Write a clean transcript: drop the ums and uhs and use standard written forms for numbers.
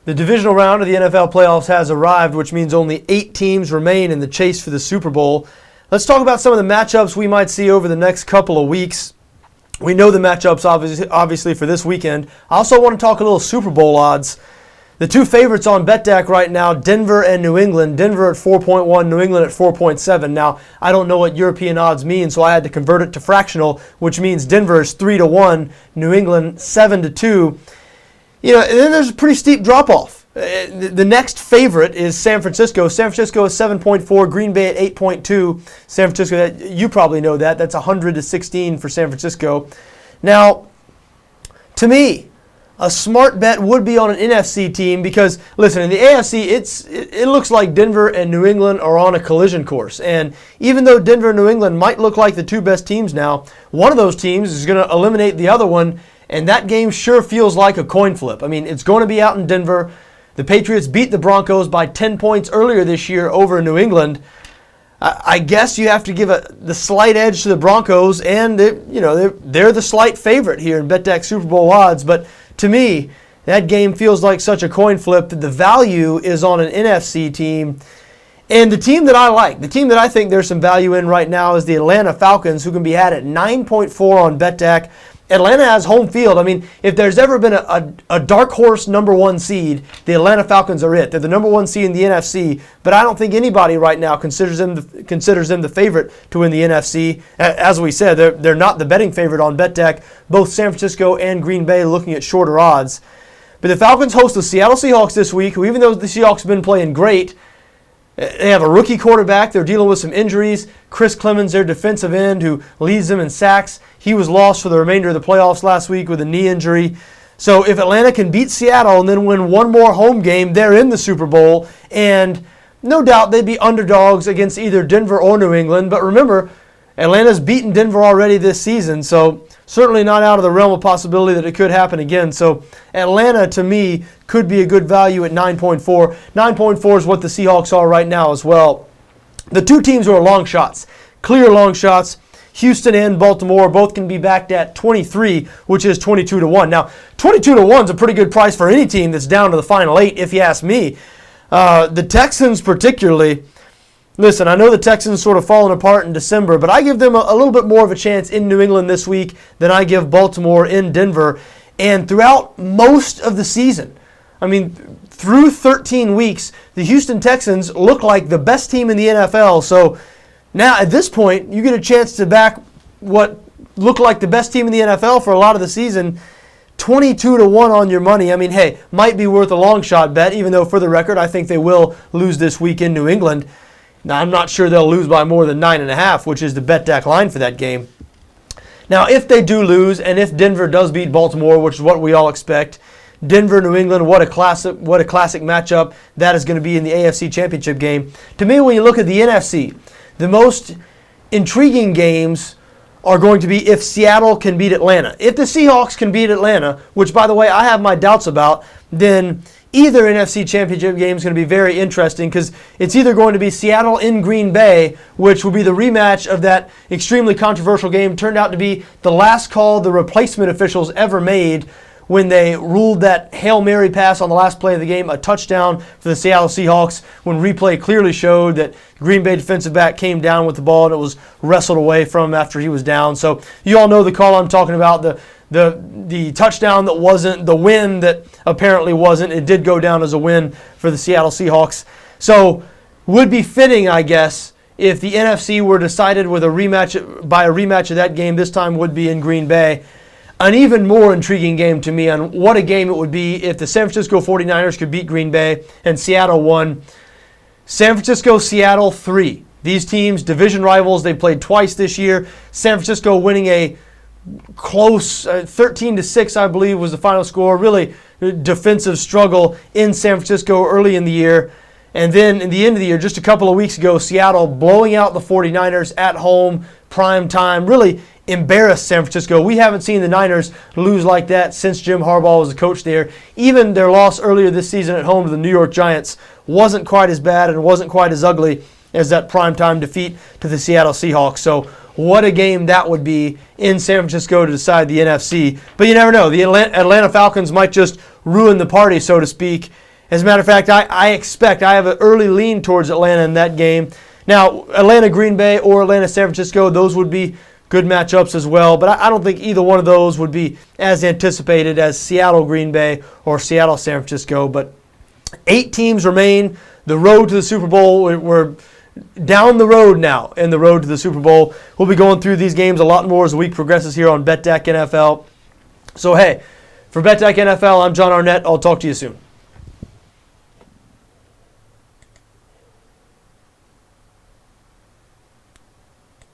The divisional round of the NFL playoffs has arrived, which means only 8 teams remain in the chase for the Super Bowl. Let's talk about some of the matchups we might see over the next couple of weeks. We know the matchups obviously for this weekend. I also want to talk a little Super Bowl odds. The 2 favorites on BETDAQ right now, Denver and New England. Denver at 4.1, New England at 4.7. Now, I don't know what European odds mean, so I had to convert it to fractional, which means Denver is 3-1, New England 7-2. And then there's a pretty steep drop-off. The next favorite is San Francisco. San Francisco is 7.4, Green Bay at 8.2. San Francisco, you probably know that. That's 100-16 for San Francisco. Now, to me, a smart bet would be on an NFC team because, listen, in the AFC, it looks like Denver and New England are on a collision course. And even though Denver and New England might look like the 2 best teams now, one of those teams is going to eliminate the other one, and that game sure feels like a coin flip. I mean, it's going to be out in Denver. The Patriots beat the Broncos by 10 points earlier this year over New England. I guess you have to give the slight edge to the Broncos, and they're the slight favorite here in BETDAQ Super Bowl odds. But to me, that game feels like such a coin flip that the value is on an NFC team. And the team that I like, the team that I think there's some value in right now is the Atlanta Falcons, who can be had at 9.4 on BETDAQ. Atlanta has home field. I mean, if there's ever been a dark horse number 1 seed, the Atlanta Falcons are it. They're the number 1 seed in the NFC, but I don't think anybody right now considers them the favorite to win the NFC. As we said, they're not the betting favorite on BETDAQ. Both San Francisco and Green Bay looking at shorter odds. But the Falcons host the Seattle Seahawks this week, who, even though the Seahawks have been playing great, they have a rookie quarterback. They're dealing with some injuries. Chris Clemens, their defensive end, who leads them in sacks, he was lost for the remainder of the playoffs last week with a knee injury. So if Atlanta can beat Seattle and then win one more home game, they're in the Super Bowl. And no doubt they'd be underdogs against either Denver or New England. But remember, Atlanta's beaten Denver already this season, so certainly not out of the realm of possibility that it could happen again. So Atlanta, to me, could be a good value at 9.4. 9.4 is what the Seahawks are right now as well. The 2 teams are long shots, clear long shots. Houston and Baltimore both can be backed at 23, which is 22-1. Now, 22-1 is a pretty good price for any team that's down to the final 8, if you ask me. The Texans particularly, listen, I know the Texans sort of fallen apart in December, but I give them a little bit more of a chance in New England this week than I give Baltimore in Denver. And throughout most of the season, I mean, through 13 weeks, the Houston Texans look like the best team in the NFL. So now at this point, you get a chance to back what looked like the best team in the NFL for a lot of the season. 22-1 on your money. I mean, hey, might be worth a long shot bet, even though for the record, I think they will lose this week in New England. Now, I'm not sure they'll lose by more than 9.5, which is the BETDAQ line for that game. Now, if they do lose, and if Denver does beat Baltimore, which is what we all expect, Denver, New England, what a classic matchup that is going to be in the AFC Championship game. To me, when you look at the NFC, the most intriguing games are going to be if Seattle can beat Atlanta. If the Seahawks can beat Atlanta, which, by the way, I have my doubts about, then either NFC Championship game is going to be very interesting because it's either going to be Seattle in Green Bay, which will be the rematch of that extremely controversial game. Turned out to be the last call the replacement officials ever made when they ruled that Hail Mary pass on the last play of the game a touchdown for the Seattle Seahawks, when replay clearly showed that Green Bay defensive back came down with the ball and it was wrestled away from him after he was down. So you all know the call I'm talking about, the touchdown that wasn't, the win that apparently wasn't. It did go down as a win for the Seattle Seahawks. So would be fitting, I guess, if the NFC were decided with a rematch of that game. This time would be in Green Bay. An even more intriguing game to me on what a game it would be if the San Francisco 49ers could beat Green Bay and Seattle won. San Francisco, Seattle 3. These teams, division rivals, they played twice this year. San Francisco winning a close 13-6, I believe, was the final score. Really defensive struggle in San Francisco early in the year. And then in the end of the year, just a couple of weeks ago, Seattle blowing out the 49ers at home, prime time, really embarrassed San Francisco. We haven't seen the Niners lose like that since Jim Harbaugh was the coach there. Even their loss earlier this season at home to the New York Giants wasn't quite as bad and wasn't quite as ugly as that primetime defeat to the Seattle Seahawks. So what a game that would be in San Francisco to decide the NFC. But you never know. The Atlanta Falcons might just ruin the party, so to speak, As a matter of fact, I have an early lean towards Atlanta in that game. Now, Atlanta-Green Bay or Atlanta-San Francisco, those would be good matchups as well, but I don't think either one of those would be as anticipated as Seattle-Green Bay or Seattle-San Francisco. But 8 teams remain. The road to the Super Bowl, we're down the road now in the road to the Super Bowl. We'll be going through these games a lot more as the week progresses here on BETDAQ NFL. So, hey, for BETDAQ NFL, I'm John Arnett. I'll talk to you soon.